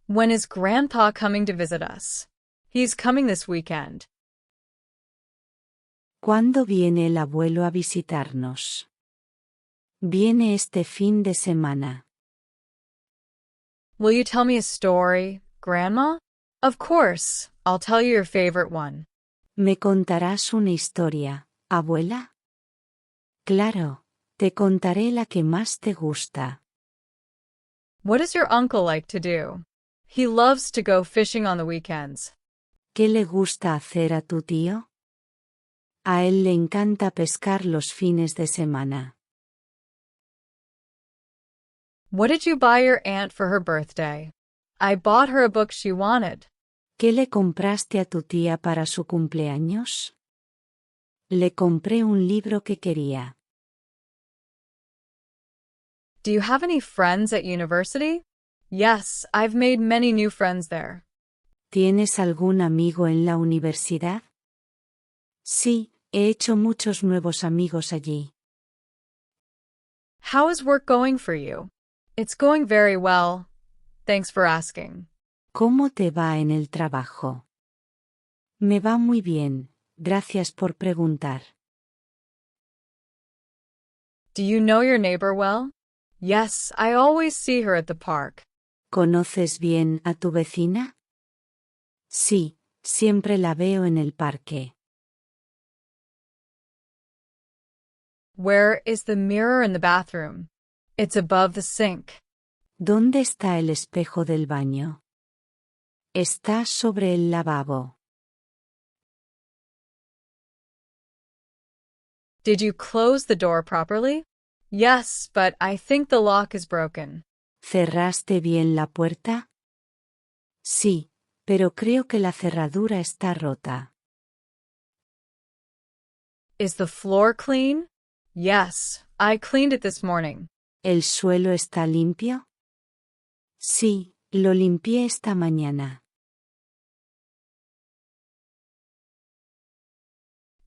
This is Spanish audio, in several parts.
When is Grandpa coming to visit us? He's coming this weekend. ¿Cuándo viene el abuelo a visitarnos? Viene este fin de semana. Will you tell me a story, Grandma? Of course, I'll tell you your favorite one. ¿Me contarás una historia, abuela? Claro, te contaré la que más te gusta. What does your uncle like to do? He loves to go fishing on the weekends. ¿Qué le gusta hacer a tu tío? A él le encanta pescar los fines de semana. What did you buy your aunt for her birthday? I bought her a book she wanted. ¿Qué le compraste a tu tía para su cumpleaños? Le compré un libro que quería. Do you have any friends at university? Yes, I've made many new friends there. ¿Tienes algún amigo en la universidad? Sí, he hecho muchos nuevos amigos allí. How is work going for you? It's going very well. Thanks for asking. ¿Cómo te va en el trabajo? Me va muy bien, gracias por preguntar. Do you know your neighbor well? Yes, I always see her at the park. ¿Conoces bien a tu vecina? Sí, siempre la veo en el parque. Where is the mirror in the bathroom? It's above the sink. ¿Dónde está el espejo del baño? Está sobre el lavabo. Did you close the door properly? Yes, but I think the lock is broken. ¿Cerraste bien la puerta? Sí, pero creo que la cerradura está rota. Is the floor clean? Yes, I cleaned it this morning. ¿El suelo está limpio? Sí, lo limpié esta mañana.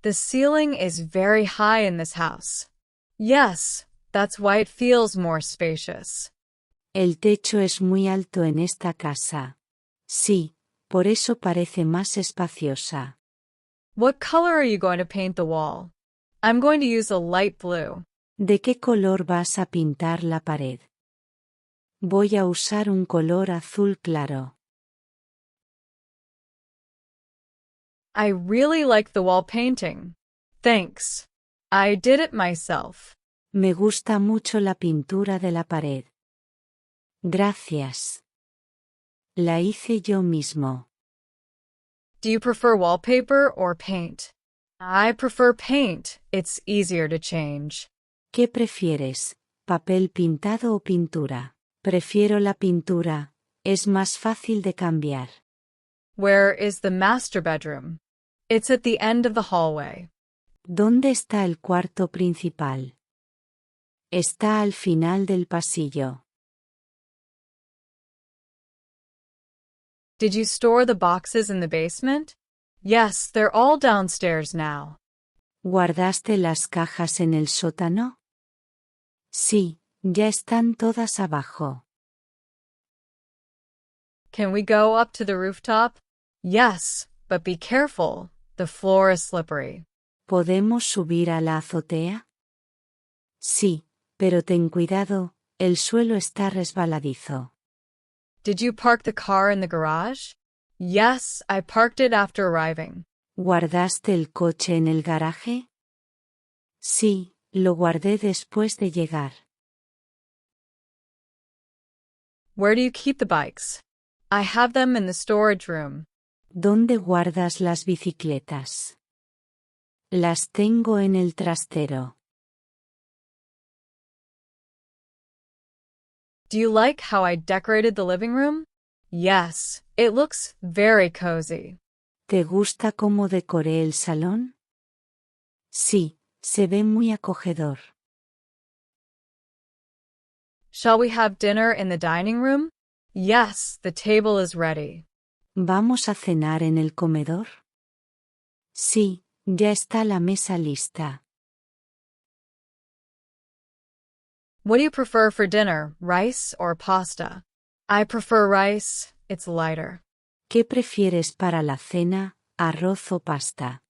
The ceiling is very high in this house. Yes, that's why it feels more spacious. El techo es muy alto en esta casa. Sí, por eso parece más espaciosa. What color are you going to paint the wall? I'm going to use a light blue. ¿De qué color vas a pintar la pared? Voy a usar un color azul claro. I really like the wall painting. Thanks. I did it myself. Me gusta mucho la pintura de la pared. Gracias. La hice yo mismo. Do you prefer wallpaper or paint? I prefer paint. It's easier to change. ¿Qué prefieres, papel pintado o pintura? Prefiero la pintura, es más fácil de cambiar. Where is the master bedroom? It's at the end of the hallway. ¿Dónde está el cuarto principal? Está al final del pasillo. Did you store the boxes in the basement? Yes, they're all downstairs now. ¿Guardaste las cajas en el sótano? Sí, ya están todas abajo. Can we go up to the rooftop? Yes, but be careful. The floor is slippery. ¿Podemos subir a la azotea? Sí, pero ten cuidado, el suelo está resbaladizo. Did you park the car in the garage? Yes, I parked it after arriving. ¿Guardaste el coche en el garaje? Sí, lo guardé después de llegar. Where do you keep the bikes? I have them in the storage room. ¿Dónde guardas las bicicletas? Las tengo en el trastero. Do you like how I decorated the living room? Yes, it looks very cozy. ¿Te gusta cómo decoré el salón? Sí, se ve muy acogedor. Shall we have dinner in the dining room? Yes, the table is ready. ¿Vamos a cenar en el comedor? Sí, ya está la mesa lista. What do you prefer for dinner, rice or pasta? I prefer rice. it's lighter. ¿Qué prefieres para la cena, arroz o pasta?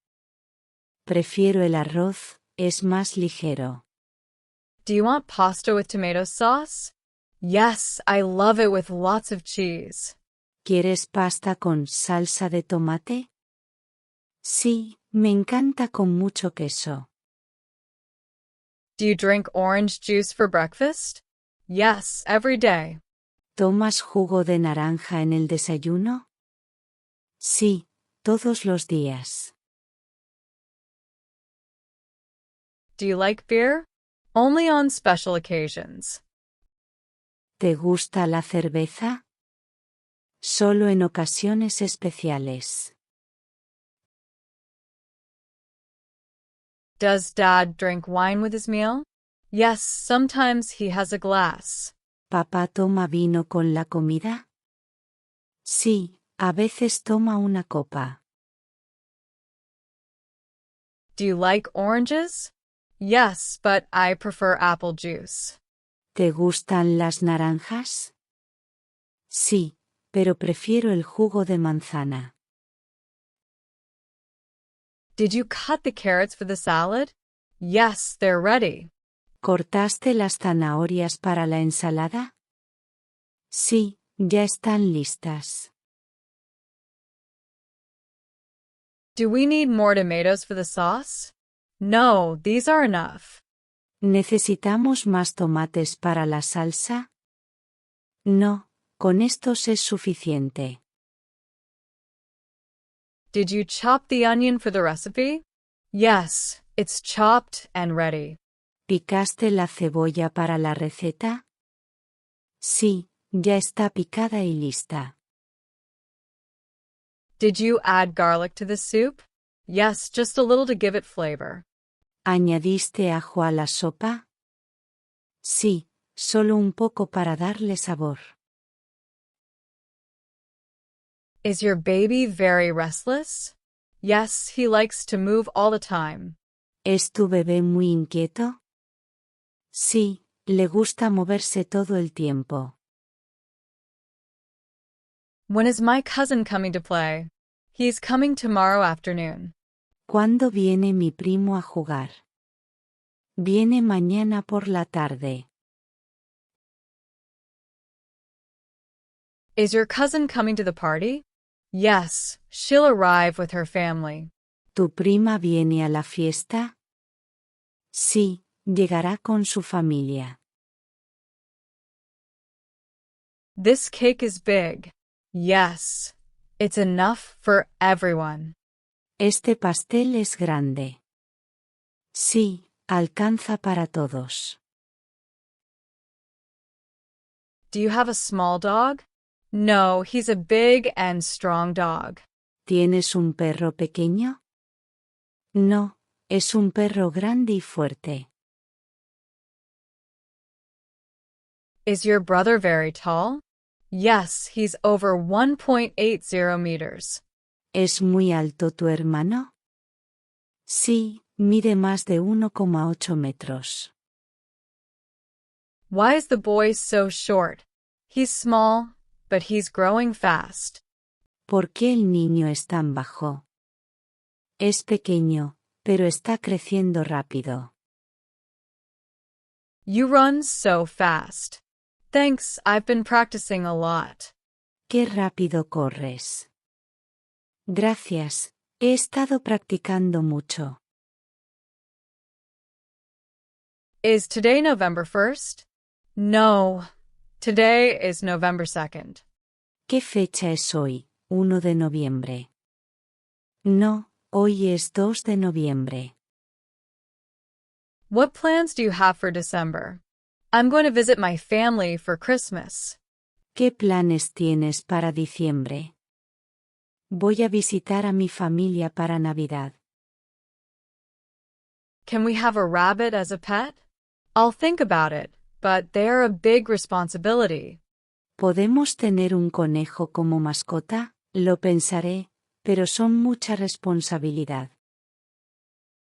Prefiero el arroz, es más ligero. Do you want pasta with tomato sauce? Yes, I love it with lots of cheese. ¿Quieres pasta con salsa de tomate? Sí, me encanta con mucho queso. Do you drink orange juice for breakfast? Yes, every day. ¿Tomas jugo de naranja en el desayuno? Sí, todos los días. Do you like beer? Only on special occasions. ¿Te gusta la cerveza? Solo en ocasiones especiales. Does Dad drink wine with his meal? Yes, sometimes he has a glass. ¿Papá toma vino con la comida? Sí, a veces toma una copa. Do you like oranges? Yes, but I prefer apple juice. ¿Te gustan las naranjas? Sí, pero prefiero el jugo de manzana. Did you cut the carrots for the salad? Yes, they're ready. ¿Cortaste las zanahorias para la ensalada? Sí, ya están listas. Do we need more tomatoes for the sauce? No, these are enough. ¿Necesitamos más tomates para la salsa? No, con estos es suficiente. Did you chop the onion for the recipe? Yes, it's chopped and ready. ¿Picaste la cebolla para la receta? Sí, ya está picada y lista. Did you add garlic to the soup? Yes, just a little to give it flavor. ¿Añadiste ajo a la sopa? Sí, solo un poco para darle sabor. Is your baby very restless? Yes, he likes to move all the time. ¿Es tu bebé muy inquieto? Sí, le gusta moverse todo el tiempo. When is my cousin coming to play? He's coming tomorrow afternoon. ¿Cuándo viene mi primo a jugar? Viene mañana por la tarde. Is your cousin coming to the party? Yes, she'll arrive with her family. ¿Tu prima viene a la fiesta? Sí, llegará con su familia. This cake is big. Yes, it's enough for everyone. Este pastel es grande. Sí, alcanza para todos. Do you have a small dog? No, he's a big and strong dog. ¿Tienes un perro pequeño? No, es un perro grande y fuerte. Is your brother very tall? Yes, he's over 1.80 meters. ¿Es muy alto tu hermano? Sí, mide más de 1,8 metros. Why is the boy so short? He's small, but he's growing fast. ¿Por qué el niño es tan bajo? Es pequeño, pero está creciendo rápido. You run so fast. Thanks, I've been practicing a lot. ¡Qué rápido corres! Gracias, he estado practicando mucho. Is today November 1st? No, today is November 2nd. ¿Qué fecha es hoy, 1 de noviembre? No, hoy es 2 de noviembre. What plans do you have for December? I'm going to visit my family for Christmas. ¿Qué planes tienes para diciembre? Voy a visitar a mi familia para Navidad. Can we have a rabbit as a pet? I'll think about it, but they're a big responsibility. ¿Podemos tener un conejo como mascota? Lo pensaré, pero son mucha responsabilidad.